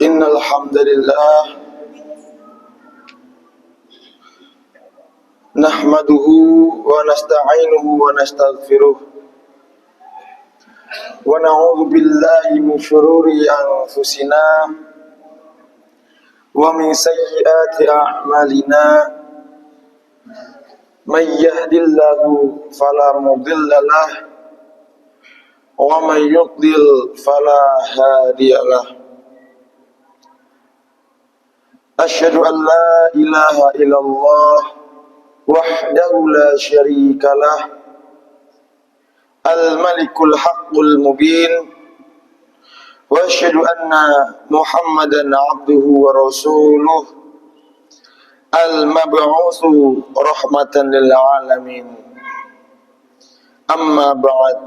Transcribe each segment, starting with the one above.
Innal hamdalillah nahmaduhu wa nasta'inuhu wa nastaghfiruh wa na'udzu billahi min shururi anfusina wa min sayyiati a'malina may yahdihillahu fala mudilla lahu wa may yudlil fala hadiyalah. Asyhadu an la ilaha illallah wahdahu la syarikalah al-malikul haqqul mubin wa asyhadu anna Muhammadan abduhu wa rasuluh al-mab'utsu rahmatan lil alamin. Amma ba'd,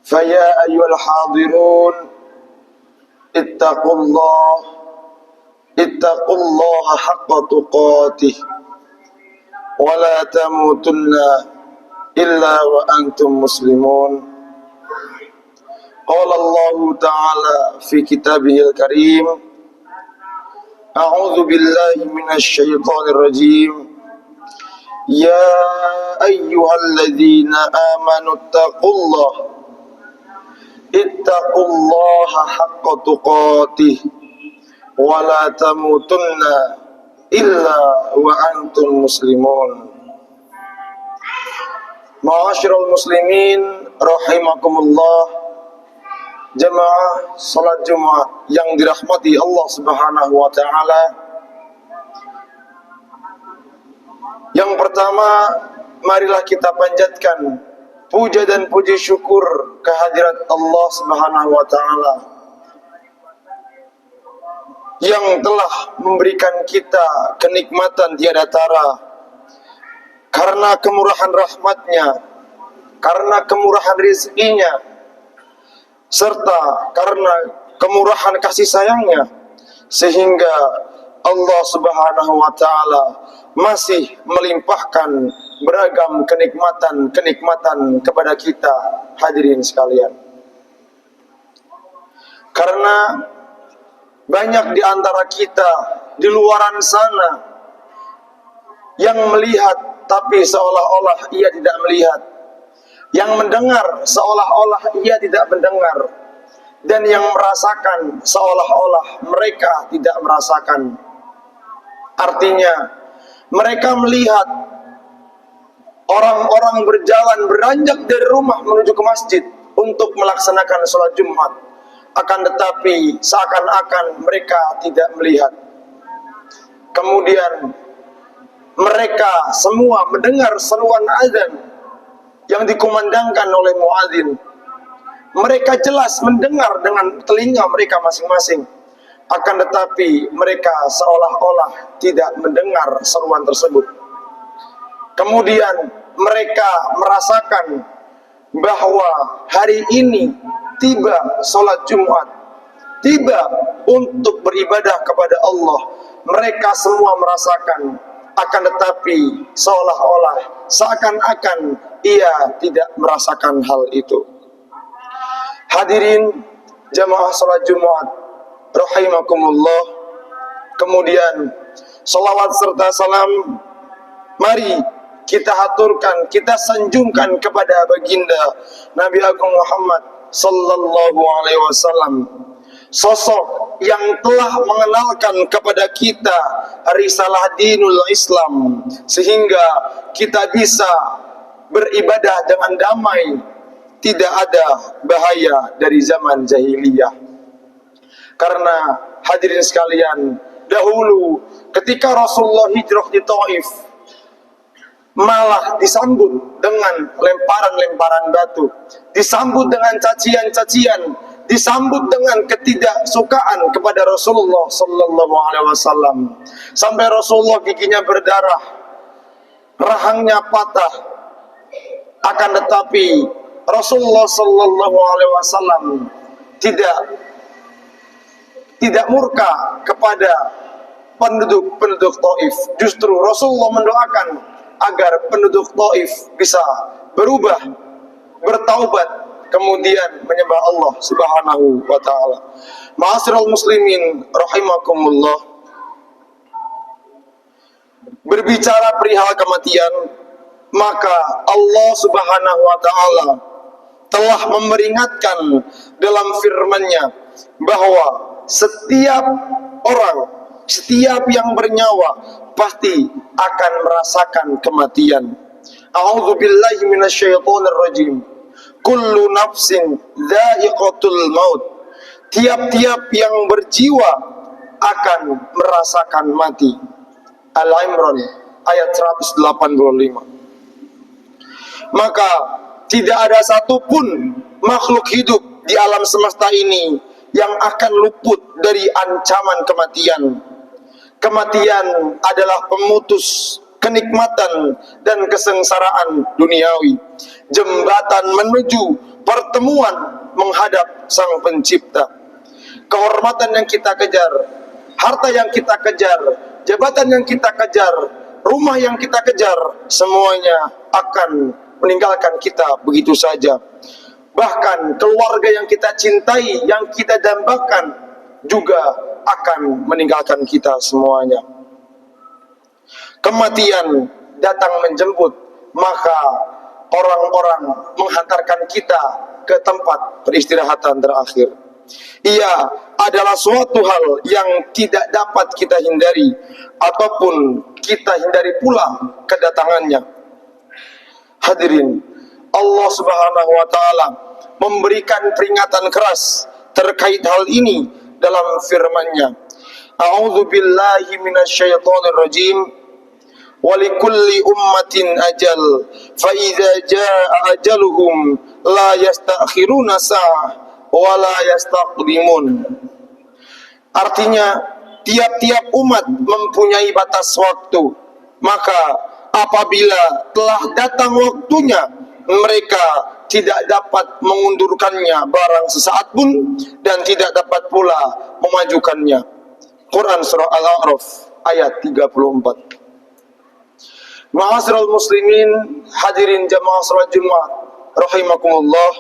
fa ya ayyuhal hadirun ittaqullaha haqqa tuqatih wa la tamutunna illa wa antum muslimun. Qala Allah ta'ala fi kitabihil karim, a'udzu billahi minasy syaithanir rajim, ya ayyuhalladzina amanu ittaqullaha haqqa tuqatih wa la tamutunna illa wa antum muslimun. Ma'asyiral muslimin rahimakumullah, jamaah salat Jumat yang dirahmati Allah Subhanahu wa taala. Yang pertama, marilah kita panjatkan puja dan puji syukur kehadirat Allah Subhanahu wa taala yang telah memberikan kita kenikmatan tiada tara karena kemurahan rahmatnya, karena kemurahan rizkinya, serta karena kemurahan kasih sayangnya, sehingga Allah Subhanahu wa ta'ala masih melimpahkan beragam kenikmatan kepada kita, hadirin sekalian. Karena banyak di antara kita di luaran sana yang melihat tapi seolah-olah ia tidak melihat, yang mendengar seolah-olah ia tidak mendengar, dan yang merasakan seolah-olah mereka tidak merasakan. Artinya, mereka melihat orang-orang berjalan beranjak dari rumah menuju ke masjid untuk melaksanakan sholat Jumat, akan tetapi seakan-akan mereka tidak melihat. Kemudian mereka semua mendengar seruan azan yang dikumandangkan oleh muadzin. Mereka jelas mendengar dengan telinga mereka masing-masing, akan tetapi mereka seolah-olah tidak mendengar seruan tersebut. Kemudian mereka merasakan bahwa hari ini tiba sholat Jumat, tiba untuk beribadah kepada Allah. Mereka semua merasakan, akan tetapi seolah-olah seakan-akan ia tidak merasakan hal itu. Hadirin jamaah sholat Jumat rahimakumullah, kemudian salawat serta salam mari kita haturkan, kita sanjungkan kepada baginda Nabi Agung Muhammad sallallahu alaihi wasallam, sosok yang telah mengenalkan kepada kita risalah dinul Islam, sehingga kita bisa beribadah dengan damai, tidak ada bahaya dari zaman jahiliyah. Karena hadirin sekalian, dahulu ketika Rasulullah hijrah di Taif, malah disambut dengan lemparan-lemparan batu, disambut dengan cacian-cacian, disambut dengan ketidaksukaan kepada Rasulullah sallallahu alaihi wasallam, sampai Rasulullah giginya berdarah, rahangnya patah. Akan tetapi Rasulullah sallallahu alaihi wasallam tidak murka kepada penduduk Taif. Justru Rasulullah mendoakan agar penduduk Taif bisa berubah, bertaubat kemudian menyembah Allah Subhanahu wa taala. Ma'asyiral muslimin rahimakumullah. Berbicara perihal kematian, maka Allah Subhanahu wa taala telah memperingatkan dalam firman-Nya bahwa setiap orang, setiap yang bernyawa pasti akan merasakan kematian. A'udzubillahi minasyaitonir rajim. Kullu nafsin dha'iqatul maut. Tiap-tiap yang berjiwa akan merasakan mati. Al-Imran ayat 185. Maka tidak ada satupun makhluk hidup di alam semesta ini yang akan luput dari ancaman kematian. Kematian adalah pemutus kenikmatan dan kesengsaraan duniawi, jembatan menuju pertemuan menghadap Sang Pencipta. Kehormatan yang kita kejar, harta yang kita kejar, jabatan yang kita kejar, rumah yang kita kejar, semuanya akan meninggalkan kita begitu saja. Bahkan keluarga yang kita cintai, yang kita dambakan juga akan meninggalkan kita semuanya. Kematian datang menjemput, maka orang-orang menghantarkan kita ke tempat peristirahatan terakhir. Ia adalah suatu hal yang tidak dapat kita hindari, ataupun kita hindari pula kedatangannya. Hadirin, Allah Subhanahu wa taala memberikan peringatan keras terkait hal ini dalam firman-Nya. A'udzu billahi minasyaitonir rajim. Walikulli ummatin ajal fa idza jaa ajaluhum la yastakhiruna sa'ah wa la yastaqdimun. Artinya, tiap-tiap umat mempunyai batas waktu, maka apabila telah datang waktunya, mereka tidak dapat mengundurkannya barang sesaat pun, dan tidak dapat pula memajukannya. Quran surah Al-A'raf ayat 34. Ma'asyiral muslimin, hadirin jamaah salat Jumat rahimakumullah.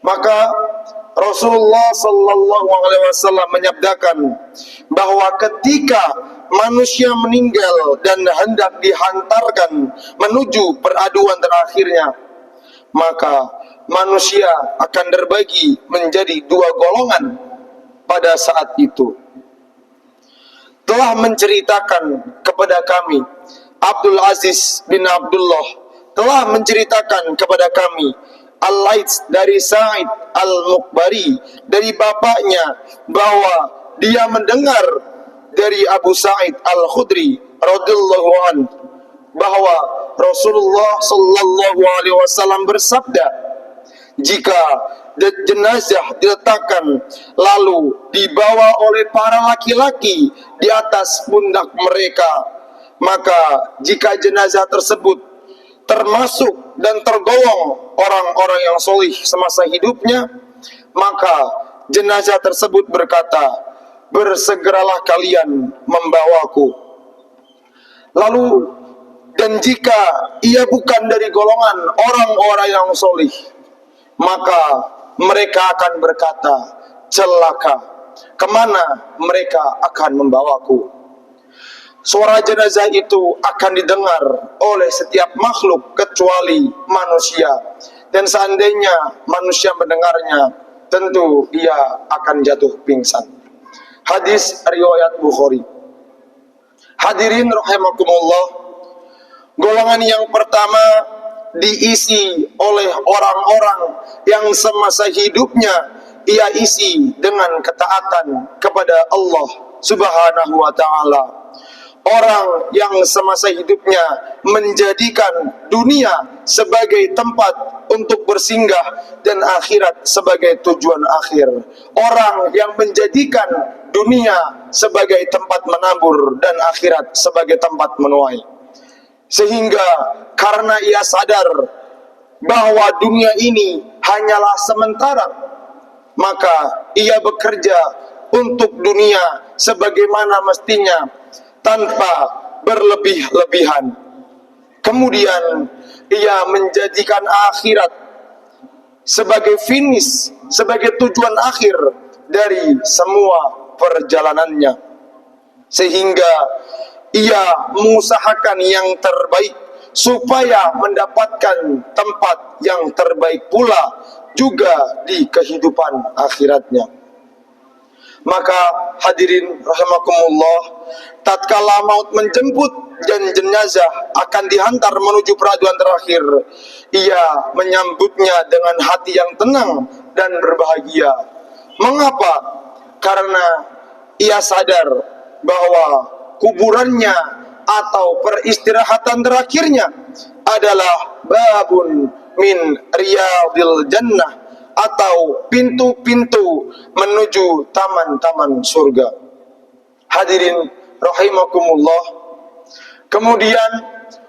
Maka Rasulullah sallallahu alaihi wasallam menyabdakan bahwa ketika manusia meninggal dan hendak dihantarkan menuju peraduan terakhirnya, maka manusia akan terbagi menjadi dua golongan pada saat itu. Telah menceritakan kepada kami, Abdul Aziz bin Abdullah telah menceritakan kepada kami Al-Laits dari Sa'id Al-Muqbari dari bapaknya bahwa dia mendengar dari Abu Sa'id Al-Khudri radhiyallahu anhu bahwa Rasulullah sallallahu alaihi wasallam bersabda, jika jenazah diletakkan lalu dibawa oleh para laki-laki di atas pundak mereka, maka jika jenazah tersebut termasuk dan tergolong orang-orang yang solih semasa hidupnya, maka jenazah tersebut berkata, bersegeralah kalian membawaku. Lalu, dan jika ia bukan dari golongan orang-orang yang solih, maka mereka akan berkata, celaka, kemana mereka akan membawaku? Suara jenazah itu akan didengar oleh setiap makhluk kecuali manusia. Dan seandainya manusia mendengarnya, tentu ia akan jatuh pingsan. Hadis riwayat Bukhari. Hadirin rahimakumullah, golongan yang pertama diisi oleh orang-orang yang semasa hidupnya ia isi dengan ketaatan kepada Allah Subhanahu wa taala. Orang yang semasa hidupnya menjadikan dunia sebagai tempat untuk bersinggah dan akhirat sebagai tujuan akhir. Orang yang menjadikan dunia sebagai tempat menabur dan akhirat sebagai tempat menuai. Sehingga karena ia sadar bahwa dunia ini hanyalah sementara, maka ia bekerja untuk dunia sebagaimana mestinya, tanpa berlebih-lebihan. Kemudian ia menjadikan akhirat sebagai finish, sebagai tujuan akhir dari semua perjalanannya, sehingga ia mengusahakan yang terbaik supaya mendapatkan tempat yang terbaik pula juga di kehidupan akhiratnya. Maka hadirin rahimakumullah, tatkala maut menjemput dan jenazah akan dihantar menuju peraduan terakhir, ia menyambutnya dengan hati yang tenang dan berbahagia. Mengapa? Karena ia sadar bahwa kuburannya atau peristirahatan terakhirnya adalah babun min riyadil jannah, atau pintu-pintu menuju taman-taman surga. Hadirin rahimakumullah, kemudian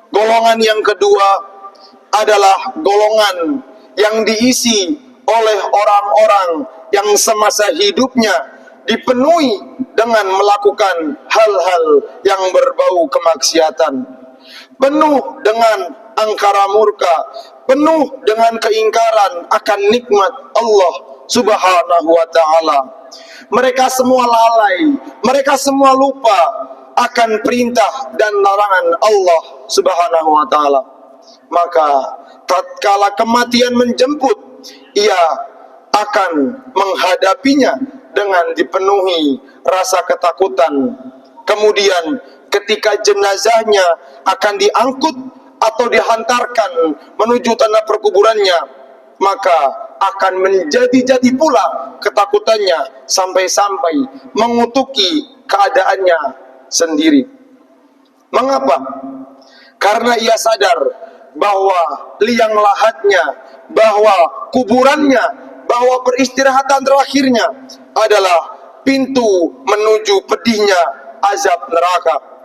golongan yang kedua adalah golongan yang diisi oleh orang-orang yang semasa hidupnya dipenuhi dengan melakukan hal-hal yang berbau kemaksiatan, penuh dengan angkara murka, penuh dengan keingkaran akan nikmat Allah Subhanahu wa ta'ala. Mereka semua lalai, mereka semua lupa akan perintah dan larangan Allah Subhanahu wa ta'ala. Maka tatkala kematian menjemput, ia akan menghadapinya dengan dipenuhi rasa ketakutan. Kemudian ketika jenazahnya akan diangkut atau dihantarkan menuju tanah perkuburannya, maka akan menjadi-jadi pula ketakutannya sampai-sampai mengutuki keadaannya sendiri. Mengapa? Karena ia sadar bahwa liang lahatnya, bahwa kuburannya, bahwa peristirahatan terakhirnya adalah pintu menuju pedihnya azab neraka.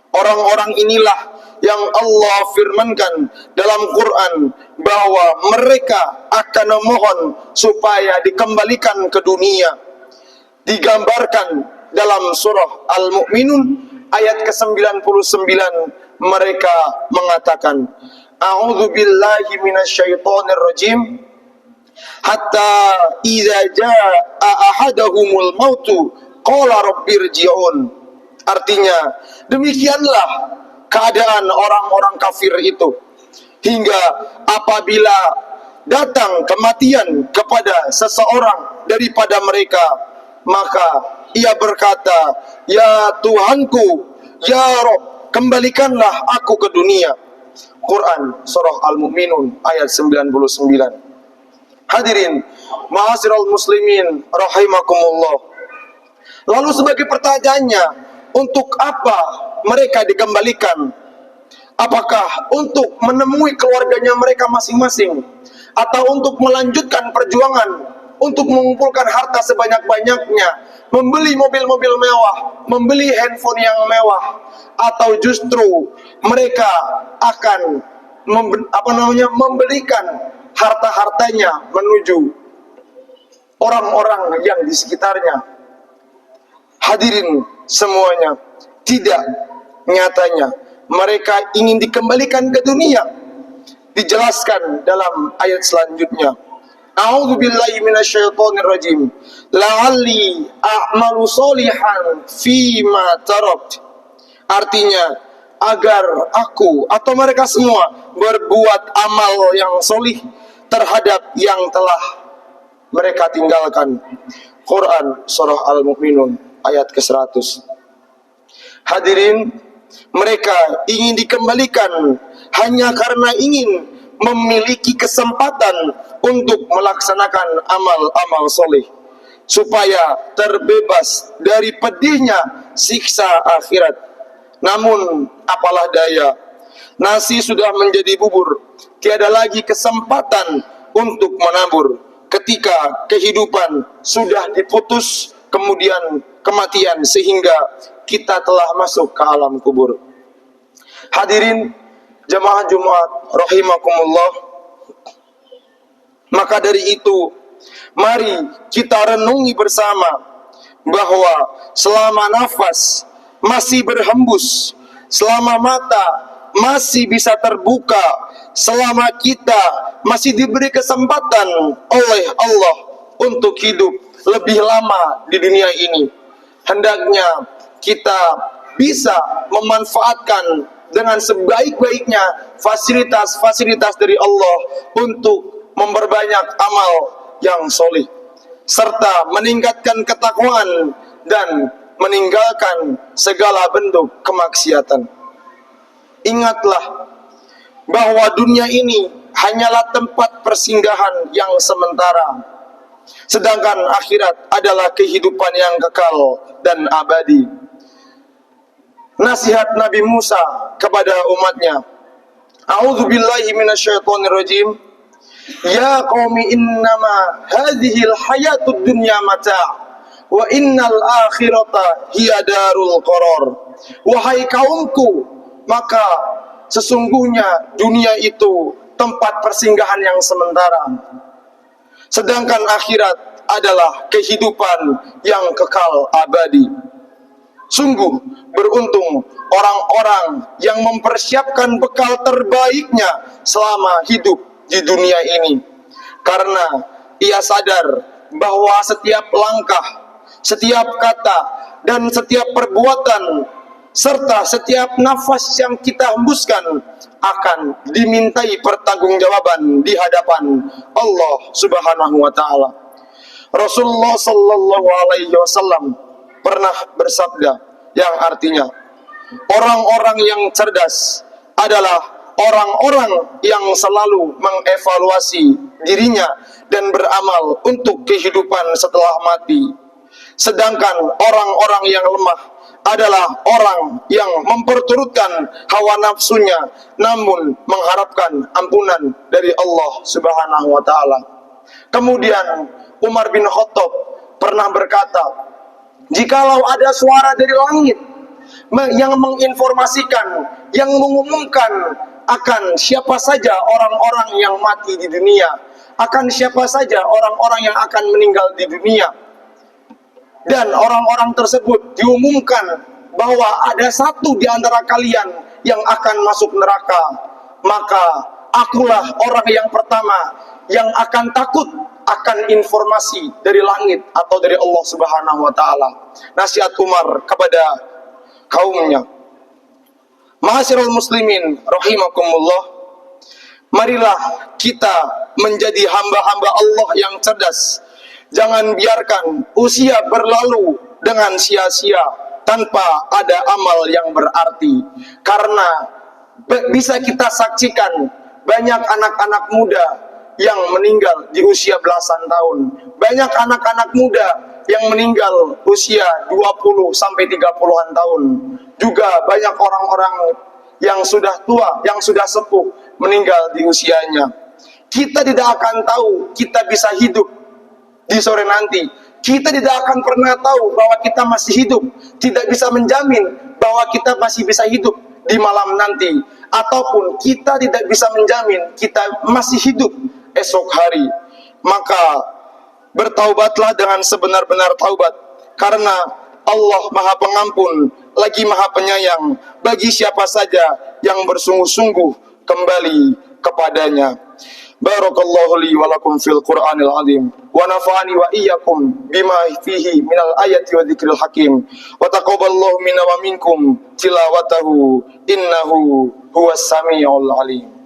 Orang-orang inilah yang Allah firmankan dalam Quran bahwa mereka akan memohon supaya dikembalikan ke dunia. Digambarkan dalam surah Al-Mu'minun ayat ke-99, mereka mengatakan, A'udzu billahi minasyaitonir rajim, hatta idza jaa ahadahumul mautu qala rabbirji'un. Artinya, demikianlah keadaan orang-orang kafir itu, hingga apabila datang kematian kepada seseorang daripada mereka, maka ia berkata, ya Tuhanku, ya Rabb, kembalikanlah aku ke dunia. Quran surah Al-Mu'minun ayat 99. Hadirin ma'asyiral muslimin rahimakumullah. Lalu sebagai pertanyaannya, untuk apa mereka dikembalikan? Apakah untuk menemui keluarganya mereka masing-masing, atau untuk melanjutkan perjuangan untuk mengumpulkan harta sebanyak-banyaknya, membeli mobil-mobil mewah, membeli handphone yang mewah, atau justru mereka akan memberikan harta-hartanya menuju orang-orang yang di sekitarnya? Hadirin semuanya, tidak, nyatanya mereka ingin dikembalikan ke dunia. Dijelaskan dalam ayat selanjutnya, A'udzu billahi minasyaitonir rajim, la'alli a'malu sholihan fima tarakt. Artinya, agar aku atau mereka semua berbuat amal yang solih terhadap yang telah mereka tinggalkan. Quran surah Al-Mu'minun ayat ke-100. Hadirin, mereka ingin dikembalikan hanya karena ingin memiliki kesempatan untuk melaksanakan amal-amal soleh, supaya terbebas dari pedihnya siksa akhirat. Namun apalah daya, nasi sudah menjadi bubur, tiada lagi kesempatan untuk menabur. Ketika kehidupan sudah diputus, kemudian kematian, sehingga kita telah masuk ke alam kubur. Hadirin jamaah Jumat rahimakumullah, maka dari itu mari kita renungi bersama bahwa selama nafas masih berhembus, selama mata masih bisa terbuka, selama kita masih diberi kesempatan oleh Allah untuk hidup lebih lama di dunia ini, hendaknya kita bisa memanfaatkan dengan sebaik-baiknya fasilitas-fasilitas dari Allah untuk memperbanyak amal yang solih, serta meningkatkan ketakwaan dan meninggalkan segala bentuk kemaksiatan. Ingatlah bahwa dunia ini hanyalah tempat persinggahan yang sementara, sedangkan akhirat adalah kehidupan yang kekal dan abadi. Nasihat Nabi Musa kepada umatnya, A'udzubillahi minasyaitonirrajim. Ya qaumi innama hadhil hayatud dunya mata' wa innal akhirata hiya darul qarar. Wahai kaumku, maka sesungguhnya dunia itu tempat persinggahan yang sementara, sedangkan akhirat adalah kehidupan yang kekal abadi. Sungguh beruntung orang-orang yang mempersiapkan bekal terbaiknya selama hidup di dunia ini, karena ia sadar bahwa setiap langkah, setiap kata, dan setiap perbuatan serta setiap nafas yang kita hembuskan akan dimintai pertanggungjawaban di hadapan Allah Subhanahu wa taala. Rasulullah sallallahu alaihi wasallam pernah bersabda yang artinya, orang-orang yang cerdas adalah orang-orang yang selalu mengevaluasi dirinya dan beramal untuk kehidupan setelah mati. Sedangkan orang-orang yang lemah adalah orang yang memperturutkan hawa nafsunya namun mengharapkan ampunan dari Allah Subhanahu wa taala. Kemudian Umar bin Khattab pernah berkata, jikalau ada suara dari langit yang menginformasikan, yang mengumumkan akan siapa saja orang-orang yang mati di dunia, akan siapa saja orang-orang yang akan meninggal di dunia, dan orang-orang tersebut diumumkan bahwa ada satu di antara kalian yang akan masuk neraka, maka akulah orang yang pertama yang akan takut akan informasi dari langit atau dari Allah Subhanahu wa taala. Nasihat Umar kepada kaumnya. Ma'asyiral muslimin rahimakumullah, marilah kita menjadi hamba-hamba Allah yang cerdas. Jangan biarkan usia berlalu dengan sia-sia tanpa ada amal yang berarti, karena bisa kita saksikan banyak anak-anak muda yang meninggal di usia belasan tahun. Banyak anak-anak muda yang meninggal usia 20 sampai 30-an tahun. Juga banyak orang-orang yang sudah tua, yang sudah sepuh meninggal di usianya. Kita tidak akan tahu kita bisa hidup di sore nanti. Kita tidak akan pernah tahu bahwa kita masih hidup. Tidak bisa menjamin bahwa kita masih bisa hidup di malam nanti. Ataupun kita tidak bisa menjamin kita masih hidup esok hari. Maka bertaubatlah dengan sebenar-benar taubat, karena Allah Maha Pengampun lagi Maha Penyayang bagi siapa saja yang bersungguh-sungguh kembali kepadanya. Barakallahu li wa lakum fil Qur'anil azim wa nafa'ani wa iyyakum bima fihi minal ayati wa dzikril hakim wa taqabbalallahu minna wa minkum tilawatahu innahu huwas samiul alim.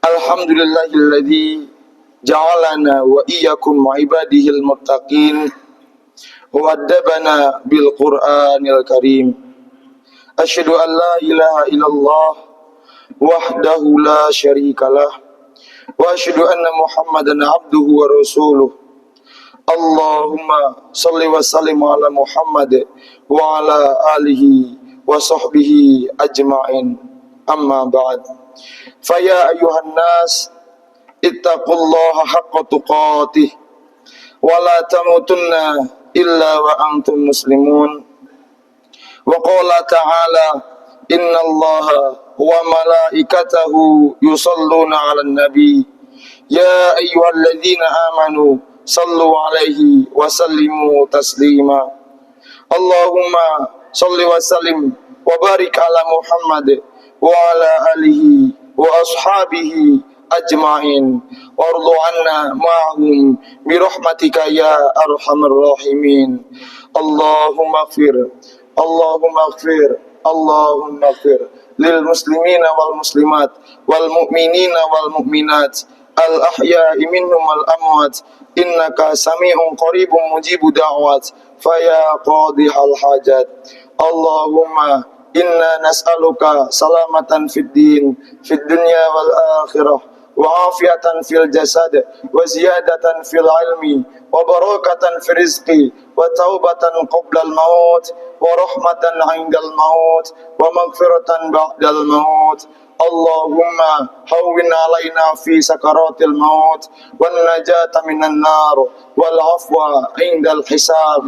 Alhamdulillahilladzi ja'alana wa iyyakum ibadihil muttaqin wa addabana bil Qur'anil Karim. Asyhadu an la ilaha illallah wahdahu la syarikalah wa asyhadu anna Muhammadan abduhu wa rasuluh. Allahumma shalli wa sallim ala Muhammad wa ala alihi wa sahbihi ajma'in. Amma ba'd. Faya ayuhan nas ittaqullaha haqqa tuqatih wa la tamutunna إلا وأنتم مسلمون وقال تعالى إن الله وملائكته يصلون على النبي يا أيها الذين آمنوا صلوا عليه وسلموا تسليما اللهم صل وسلم وبارك على محمد وعلى آله وأصحابه أجمعين وارض عنا معهم برحمتك يا أرحم الراحمين اللهم اغفر اللهم اغفر للمسلمين والمسلمات والمؤمنين والمؤمنات الأحياء منهم والأموات إنك سميع قريب مجيب دعوات فيا قاضي الحاجات اللهم إنا نسألك سلامة في الدين في الدنيا والآخرة وعافية في الجسد وزيادة في العلم وبركة في الرزق وتوبة قبل الموت ورحمة عند الموت ومغفرة بعد الموت اللهم هون علينا في سكرات الموت والنجاة من النار والعفو عند الحساب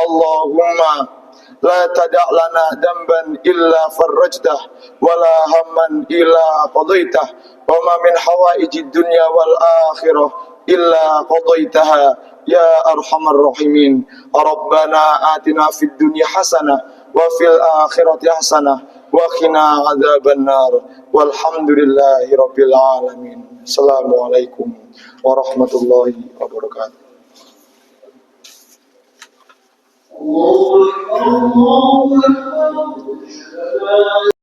اللهم لا تدع لنا ذنبا إلا فرجته ولا هما إلا قضيته وما من حوائج الدنيا والآخرة إلا قضيتها يا أرحم الراحمين ربنا آتنا في الدنيا حسنة وفي الآخرة حسنة وقنا عذاب النار والحمد لله رب العالمين السلام عليكم ورحمة الله وبركاته. الله أكبر.